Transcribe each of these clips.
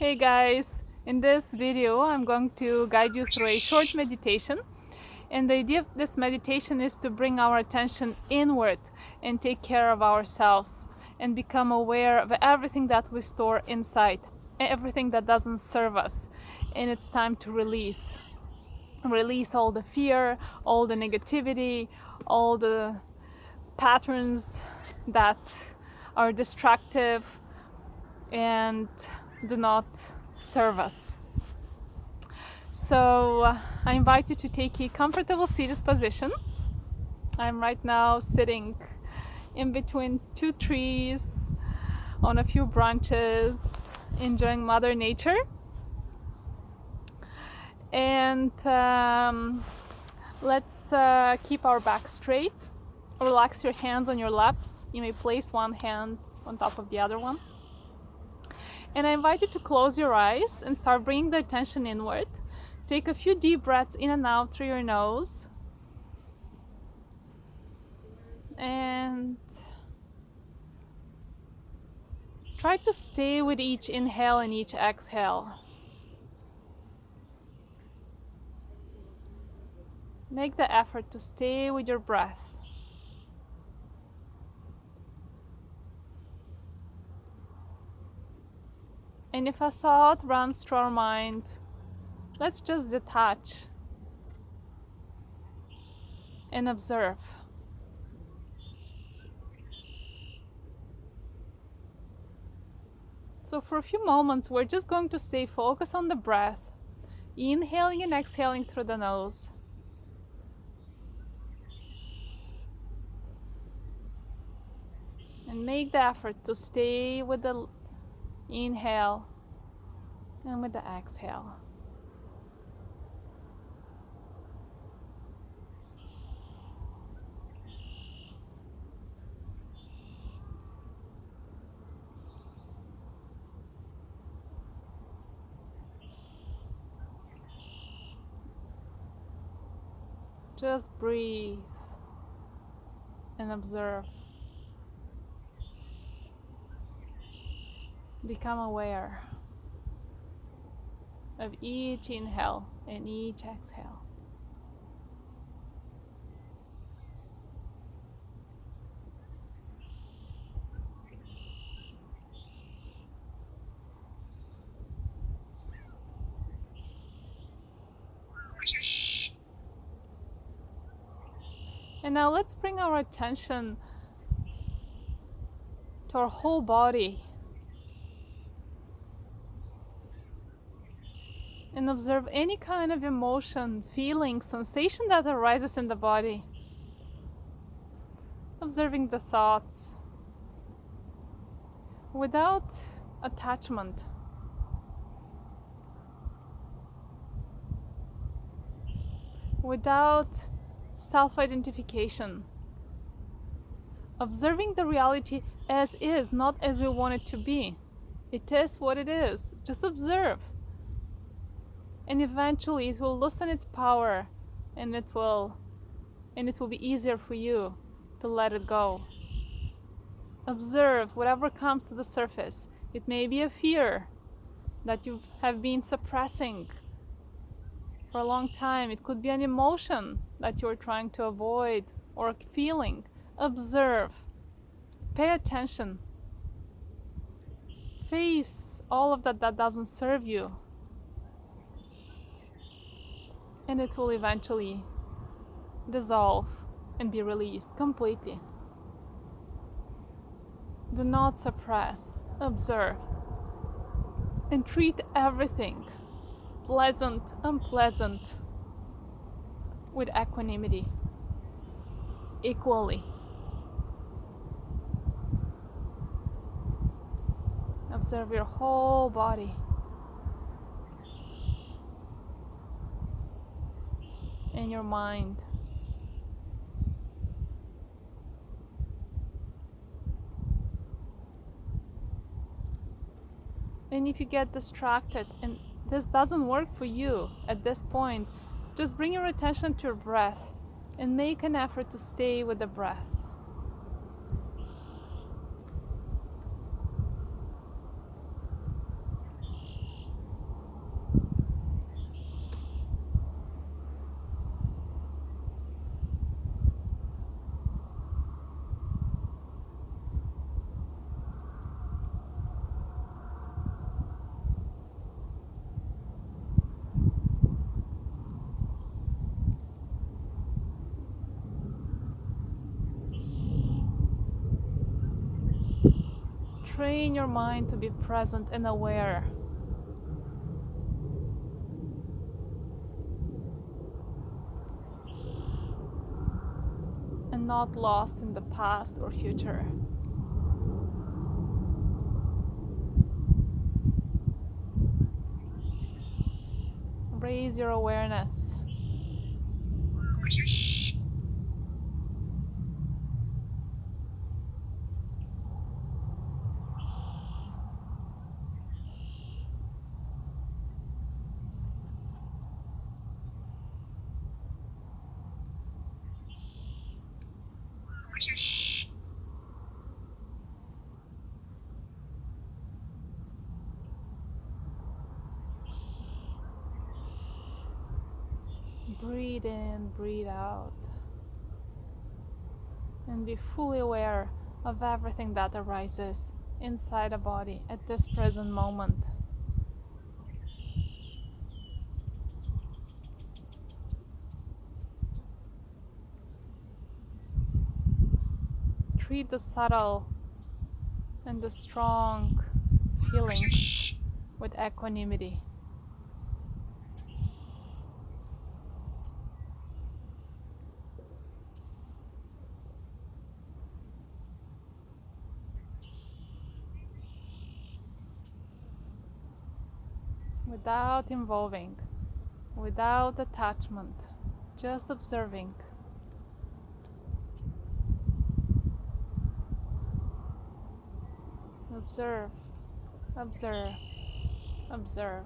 Hey guys, in this video I'm going to guide you through a short meditation, and the idea of this meditation is to bring our attention inward and take care of ourselves and become aware of everything that we store inside, everything that doesn't serve us, and it's time to release all the fear, all the negativity, all the patterns that are destructive and do not serve us. So I invite you to take a comfortable seated position. I'm right now sitting in between two trees on a few branches, enjoying Mother Nature. And let's keep our back straight. Relax your hands on your laps. You may place one hand on top of the other one. And I invite you to close your eyes and start bringing the attention inward. Take a few deep breaths in and out through your nose. And try to stay with each inhale and each exhale. Make the effort to stay with your breath. And if a thought runs through our mind, let's just detach and observe. So for a few moments, we're just going to stay focused on the breath, inhaling and exhaling through the nose. And make the effort to stay with the inhale and with the exhale. Just breathe and observe. Become aware of each inhale and each exhale. And now let's bring our attention to our whole body and observe any kind of emotion, feeling, sensation that arises in the body. Observing the thoughts without attachment. Without self-identification. Observing the reality as is, not as we want it to be. It is what it is. Just observe. And eventually it will loosen its power, and it will be easier for you to let it go. Observe whatever comes to the surface. It may be a fear that you have been suppressing for a long time. It could be an emotion that you're trying to avoid or a feeling. Observe. Pay attention. Face all of that doesn't serve you. And it will eventually dissolve and be released completely. Do not suppress. Observe. And treat everything, pleasant, unpleasant, with equanimity, equally. Observe your whole body and your mind. And if you get distracted and this doesn't work for you at this point, just bring your attention to your breath and make an effort to stay with the breath. Train your mind to be present and aware. And not lost in the past or future. Raise your awareness. Breathe in, breathe out. And be fully aware of everything that arises inside the body at this present moment. Treat the subtle and the strong feelings with equanimity. Without involving, without attachment, just observing. Observe, observe, observe.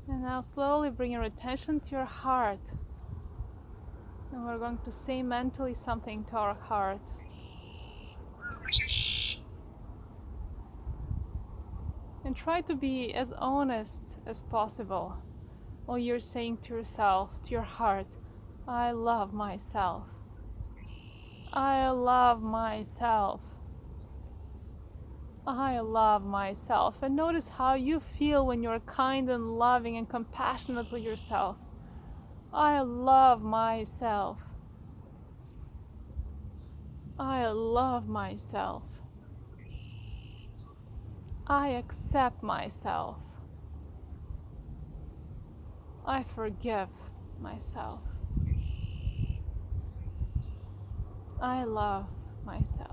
And now slowly bring your attention to your heart. And we're going to say mentally something to our heart. And try to be as honest as possible while you're saying to yourself, to your heart, I love myself. I love myself. I love myself. And notice how you feel when you're kind and loving and compassionate with yourself. I love myself. I love myself. I accept myself. I forgive myself. I love myself.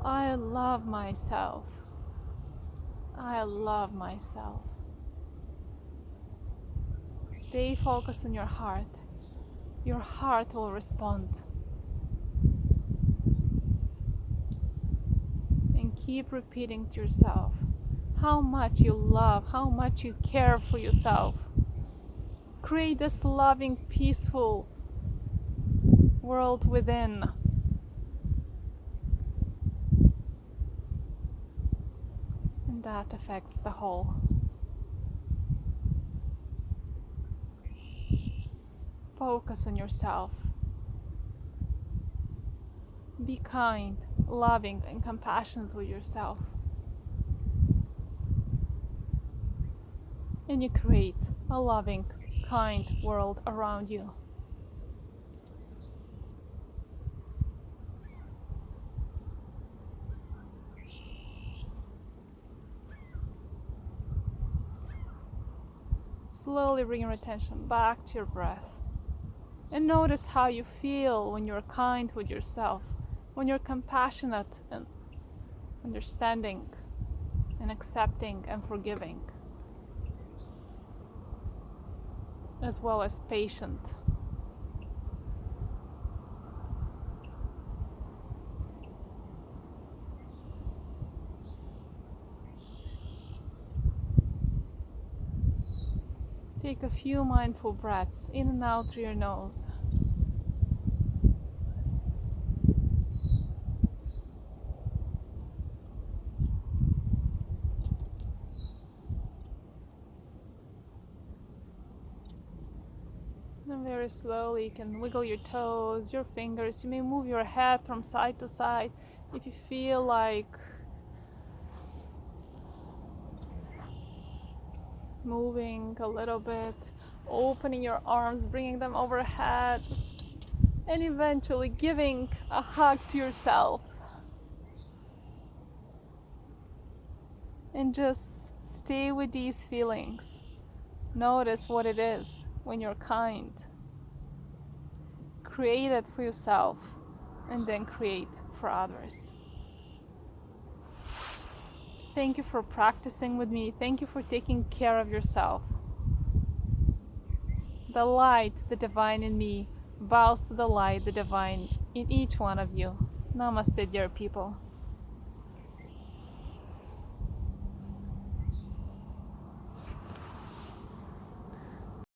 I love myself. I love myself. Stay focused on your heart. Your heart will respond. And keep repeating to yourself how much you love, how much you care for yourself. Create this loving, peaceful world within. And that affects the whole. Focus on yourself. Be kind, loving, and compassionate with yourself. And you create a loving, kind world around you. Slowly bring your attention back to your breath. And notice how you feel when you're kind with yourself, when you're compassionate and understanding and accepting and forgiving, as well as patient. Take a few mindful breaths in and out through your nose. Very slowly you can wiggle your toes, your fingers. You may move your head from side to side if you feel like moving a little bit, opening your arms, bringing them overhead, and eventually giving a hug to yourself. And just stay with these feelings. Notice what it is when you're kind. Create it for yourself and then create for others. Thank you for practicing with me. Thank you for taking care of yourself. The light, the divine in me, bows to the light, the divine in each one of you. Namaste, dear people.